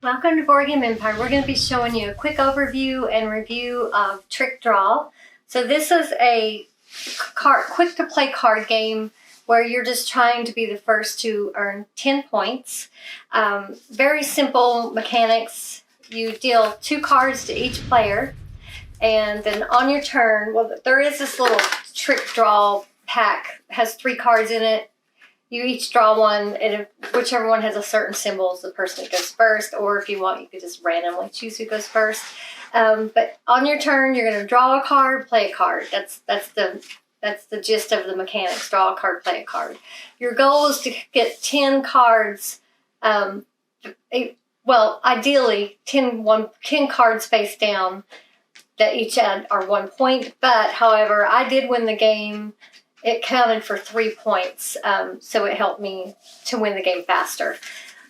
Welcome to Board Game Empire. We're going to be showing you a quick overview and review of Trickdraw. So this is a quick to play card game where you're just trying to be the first to earn 10 points. Very simple mechanics. You deal 2 cards to each player, and then on your turn, well, there is this little Trickdraw pack, has 3 cards in it. You each draw one, and whichever one has a certain symbol is the person that goes first, or if you want, you could just randomly choose who goes first. But on your turn, you're going to draw a card, play a card. That's the gist of the mechanics. Draw a card, play a card. Your goal is to get 10 cards, ideally 10 cards face down that each are 1 point. But, however, I did win the game. It counted for 3 points, so it helped me to win the game faster.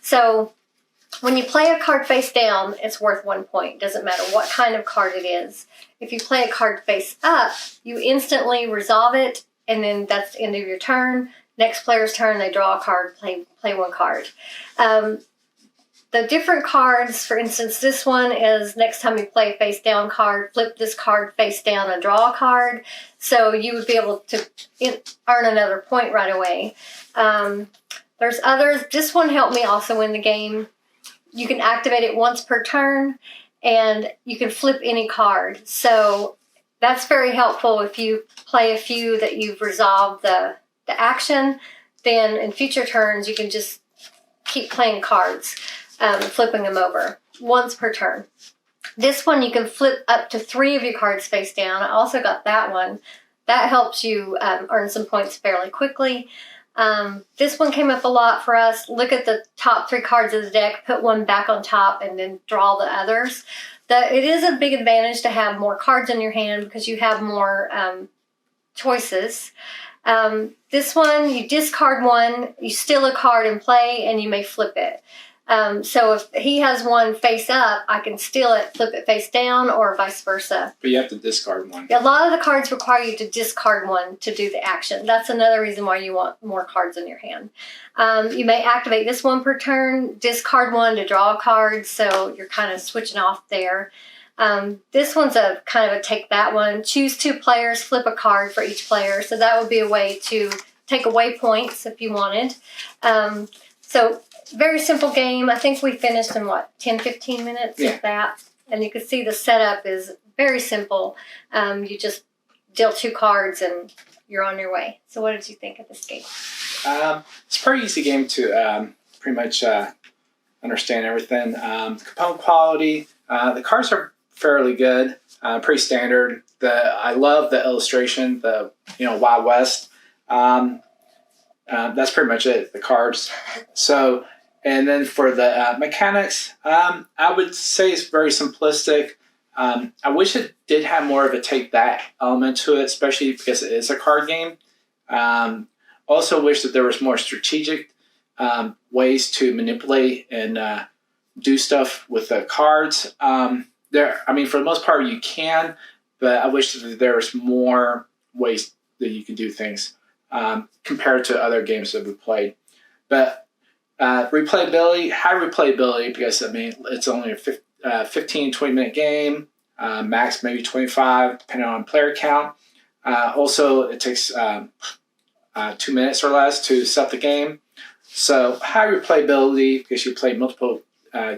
So when you play a card face down, it's worth 1 point. Doesn't matter what kind of card it is. If you play a card face up, you instantly resolve it, and then that's the end of your turn. Next player's turn, they draw a card, play 1 card. The different cards, for instance, this one is next time you play a face down card, flip this card face down and draw a card. So you would be able to earn another point right away. There's others. This one helped me also win the game. You can activate it once per turn, and you can flip any card. So that's very helpful if you play a few that you've resolved the action. Then in future turns, you can just keep playing cards. Flipping them over once per turn. This one you can flip up to 3 of your cards face down. I also got that one. That helps you earn some points fairly quickly. This one came up a lot for us. Look at the top 3 cards of the deck, put one back on top, and then draw the others. It is a big advantage to have more cards in your hand because you have more choices. This one, you discard one, you steal a card in play, and you may flip it. So if he has one face up, I can steal it, flip it face down, or vice versa. But you have to discard one. A lot of the cards require you to discard one to do the action. That's another reason why you want more cards in your hand. You may activate this one per turn, discard one to draw a card, so you're kind of switching off there. This one's a kind of a take that one. Choose 2 players, flip a card for each player. So that would be a way to take away points if you wanted. So very simple game. I think we finished in, 10-15 minutes with that. And you can see the setup is very simple. You just deal 2 cards and you're on your way. So what did you think of this game? It's a pretty easy game to pretty much understand everything. The component quality, the cards are fairly good, pretty standard. I love the illustration, the Wild West. That's pretty much it, the cards. So, and then for the mechanics, I would say it's very simplistic. I wish it did have more of a take that element to it, especially because it is a card game. Also wish that there was more strategic ways to manipulate and do stuff with the cards. For the most part you can, but I wish that there was more ways that you could do things compared to other games that we played. But replayability, high replayability, because it's only a 15-20 minute game, max maybe 25 depending on player count. Also it takes 2 minutes or less to set the game. So high replayability because you play multiple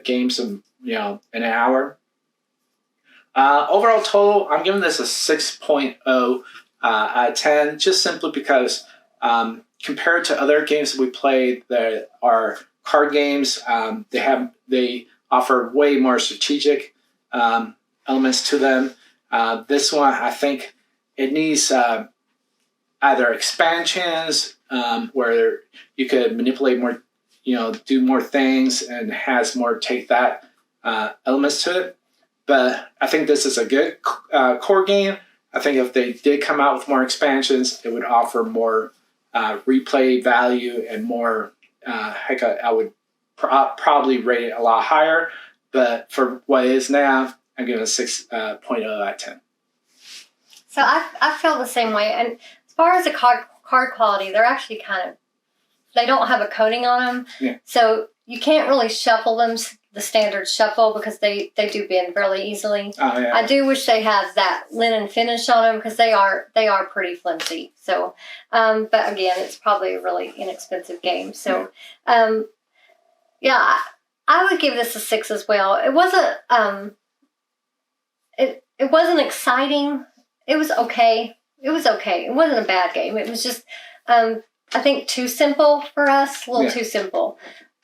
games in an hour. Overall total, I'm giving this a 6.0 out of 10, just simply because compared to other games that we played that are card games, they offer way more strategic elements to them. This one, I think it needs either expansions where you could manipulate more, do more things, and has more take that elements to it. But I think this is a good core game. I think if they did come out with more expansions, it would offer more replay value and more. I would probably rate it a lot higher. But for what it is now, I'm giving it a 6.0 out of 10. So I feel the same way. And as far as the card quality, they're actually they don't have a coating on them. Yeah. So you can't really shuffle them the standard shuffle because they do bend really easily. Oh, yeah. I do wish they had that linen finish on them because they are pretty flimsy. So, but again, it's probably a really inexpensive game. So, yeah, I would give this a 6 as well. It wasn't it wasn't exciting. It was okay. It was okay. It wasn't a bad game. It was just I think too simple for us. A little too simple.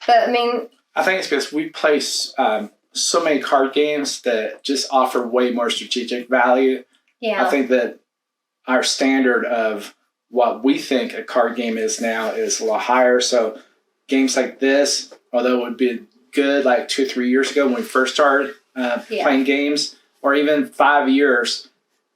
But I mean, I think it's because we play so many card games that just offer way more strategic value. Yeah. I think that our standard of what we think a card game is now is a lot higher. So games like this, although it would be good like 2 or 3 years ago when we first started playing games, or even 5 years,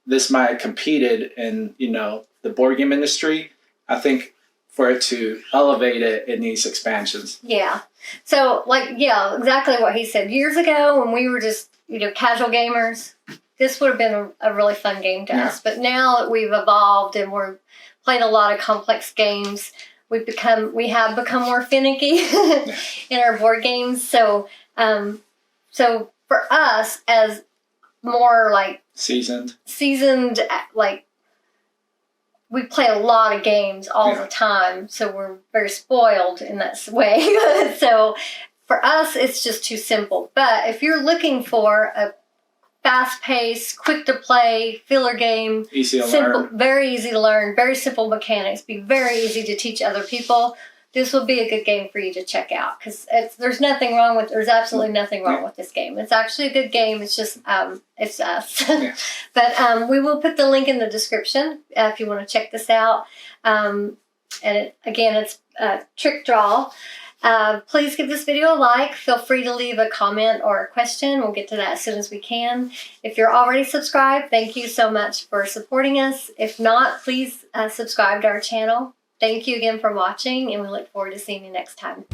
this might have competed in, the board game industry. I think for it to elevate it, it needs expansions. Yeah. So, exactly what he said. Years ago, when we were just, casual gamers, this would have been a really fun game to us. But now that we've evolved and we're playing a lot of complex games, we have become more finicky in our board games. So, so for us, as more like seasoned, like, we play a lot of games all the time, so we're very spoiled in that way. So for us, it's just too simple. But if you're looking for a fast-paced, quick-to-play filler game, learn, very easy to learn, very simple mechanics, be very easy to teach other people, this will be a good game for you to check out because there's absolutely nothing wrong with this game. It's actually a good game. It's just it's us. But we will put the link in the description if you want to check this out. And it's Trickdraw. Please give this video a like. Feel free to leave a comment or a question. We'll get to that as soon as we can. If you're already subscribed, thank you so much for supporting us. If not, please subscribe to our channel. Thank you again for watching, and we look forward to seeing you next time.